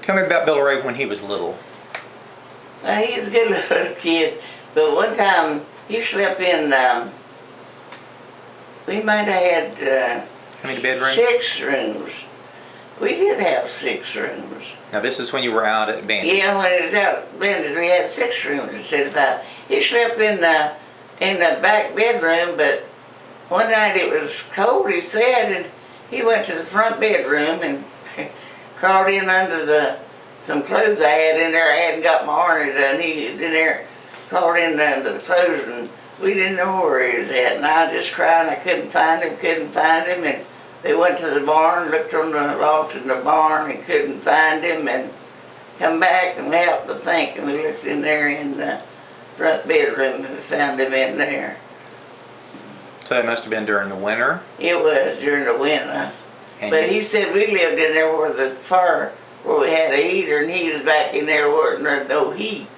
Tell me about Billy Ray when he was little. He's a good little kid, but one time he slept in, we might have had How many bedrooms? 6 rooms. We did have 6 rooms. Now this is when you were out at Bandit. Yeah, when it was out at Bandit, we had 6 rooms instead of 5. He slept in the back bedroom, but one night it was cold, he said, and he went to the front bedroom and crawled in under some clothes I had in there. I hadn't got my iron done. He was in there, crawled in under the clothes, and we didn't know where he was at. And I just cried, and I couldn't find him, and they went to the barn, looked on the loft in the barn, and couldn't find him, and come back and helped to think, and we looked in there in the front bedroom and found him in there. So that must have been during the winter. It was during the winter. And But he said we lived in there where the fire, where we had a heater, and he was back in there where there was no heat.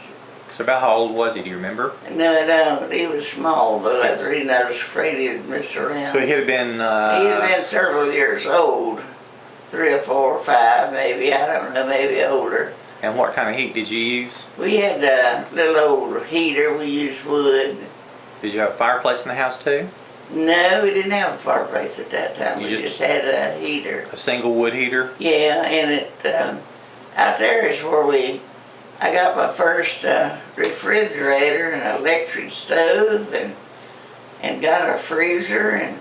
So about how old was he, do you remember? No, he was small though. That's the reason I was afraid he'd miss around. So he'd have been... He'd have been several years old. 3 or 4 or 5 maybe, I don't know, maybe older. And what kind of heat did you use? We had a little old heater, we used wood. Did you have a fireplace in the house too? No, we didn't have a fireplace at that time. You We just had a heater. A single wood heater? Yeah, and out there is where I got my first refrigerator and an electric stove and got a freezer and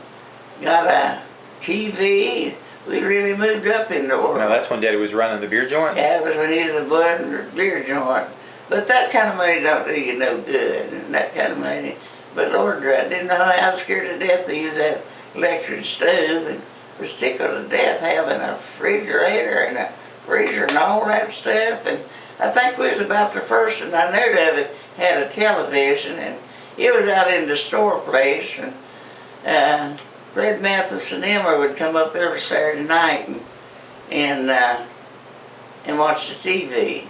got a TV. We really moved up in the world. Now that's when Daddy was running the beer joint? Yeah, it was when he was a bud and a beer joint. But that kind of money don't do you no good, and that kind of money. But Lord, I didn't know how I was scared to death to use that electric stove, and was tickled to death having a refrigerator and a freezer and all that stuff. And I think we was about the first one I knew of it had a television, and it was out in the store place, and Fred Mathis and Emma would come up every Saturday night and watch the TV.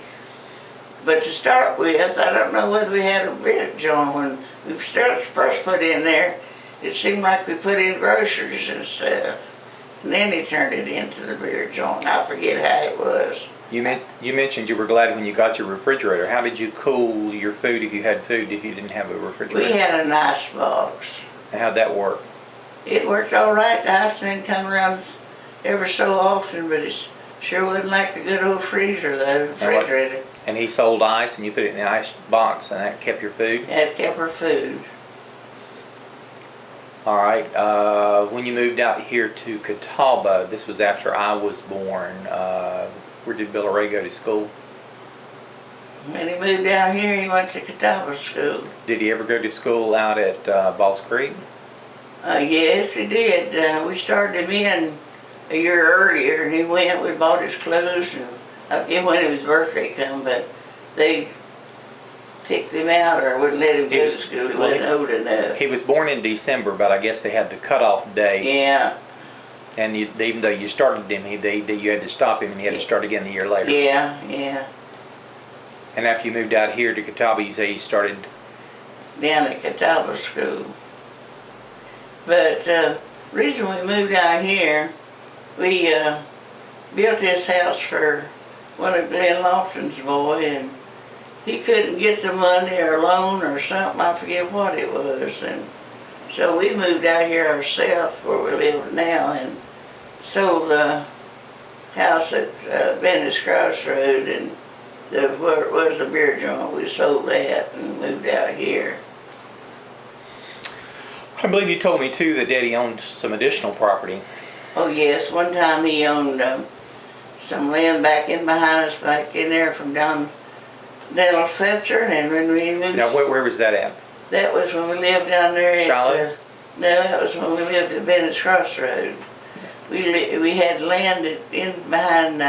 But to start with, I don't know whether we had a beer joint when we first put in there. It seemed like we put in groceries and stuff. And then he turned it into the beer joint. I forget how it was. You mentioned you were glad when you got your refrigerator. How did you cool your food if you had food if you didn't have a refrigerator? We had an ice box. And how'd that work? It worked all right. The ice man come around ever so often, but it sure wasn't like a good old freezer though, refrigerator. And he sold ice and you put it in the ice box and that kept your food? That kept our food. All right. When you moved out here to Catawba, this was after I was born. Where did Billy Ray go to school? When he moved down here, he went to Catawba School. Did he ever go to school out at Balls Creek? Yes, he did. We started him in a year earlier, and he went. We bought his clothes, and I forget when his birthday come, but they kicked him out or wouldn't let him go to school. He wasn't old enough. He was born in December, but I guess they had the cutoff date. Yeah. And even though you started him, you had to stop him and you had to start again the year later. Yeah, yeah. And after you moved out here to Catawba, you say you started? Down at Catawba School. But reason we moved out here, we built this house for one of Glenn Lofton's boys, and he couldn't get the money or loan or something, I forget what it was, and so we moved out here ourselves where we live now and sold the house at Venice Crossroad, and where it was the beer joint, we sold that and moved out here. I believe you told me too that Daddy owned some additional property. Oh yes, one time he owned some land back in behind us, back in there from down Dental Setzer, and when we moved... Now where was that at? That was when we lived down there at... Charlotte? No, that was when we lived at Venice Crossroad. We had land in behind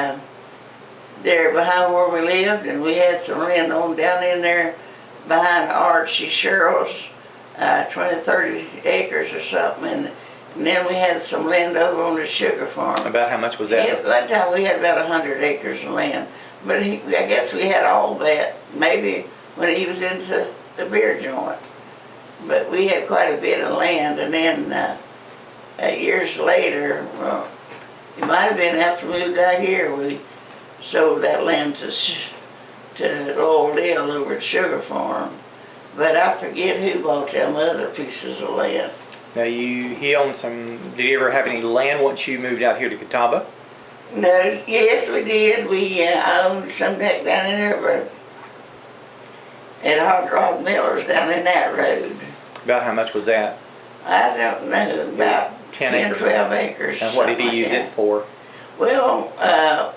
there, behind where we lived, and we had some land on down in there behind Archie Sherrill's, 20, 30 acres or something, and then we had some land over on the sugar farm. About how much was that? At that time we had about 100 acres of land, but I guess we had all that maybe when he was into the beer joint. But we had quite a bit of land, and then years later, well, it might have been after we moved out here, we sold that land to Lowell Dale over at Sugar Farm. But I forget who bought them other pieces of land. Now he owned some, did he ever have any land once you moved out here to Catawba? No, yes, we did. We owned some deck down in there, but at Hot Rod Miller's down in that road. About how much was that? I don't know, about 10 10, acres. 12 acres. And what did he something use like it for? Well,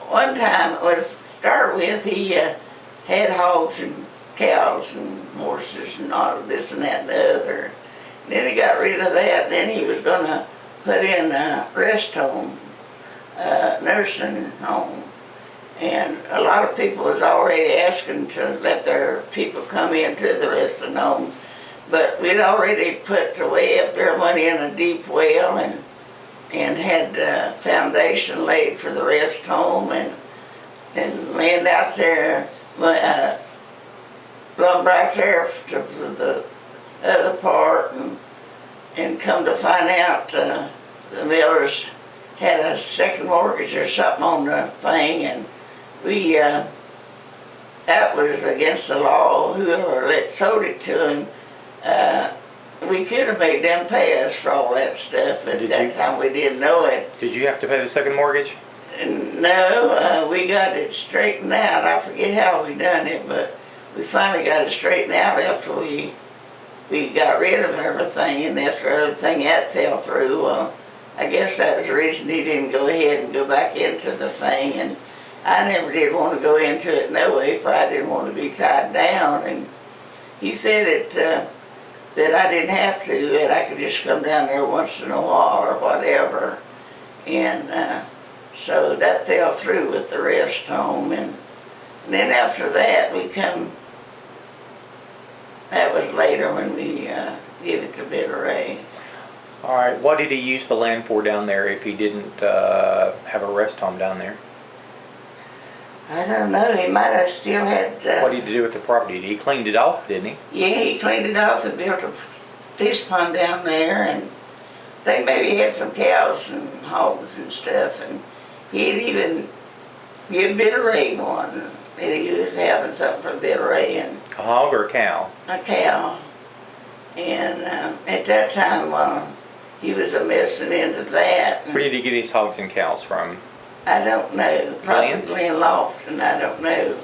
one time, to start with, he had hogs and cows and horses and all of this and that and the other. And then he got rid of that, and then he was going to put in a rest home, nursing home. And a lot of people was already asking to let their people come into the resting home. But we'd already put way up there money in a deep well and had the foundation laid for the rest home and land out there, lumber out there for the other part and come to find out the Millers had a second mortgage or something on the thing, and we that was against the law. Whoever sold it to him, we could have made them pay us for all that stuff, but at that time we didn't know it. Did you have to pay the second mortgage? No, we got it straightened out. I forget how we done it, but we finally got it straightened out after we got rid of everything, and after everything that fell through. I guess that was the reason he didn't go ahead and go back into the thing, and I never did want to go into it no way, for I didn't want to be tied down. And he said that I didn't have to, that I could just come down there once in a while or whatever. And so that fell through with the rest home. And then after that, that was later when we gave it to Bitter Ray. All right, what did he use the land for down there if he didn't have a rest home down there? I don't know, he might have still had... What did he do with the property? He cleaned it off, didn't he? Yeah, he cleaned it off and built a fish pond down there, and I think maybe he had some cows and hogs and stuff, and he'd even give Bitter Ray one. And he was having something for Bitter Ray, and A hog or a cow? a cow. And at that time, he was messing into that. Where did he get his hogs and cows from? I don't know, probably Glenn? Glenn Lofton, I don't know.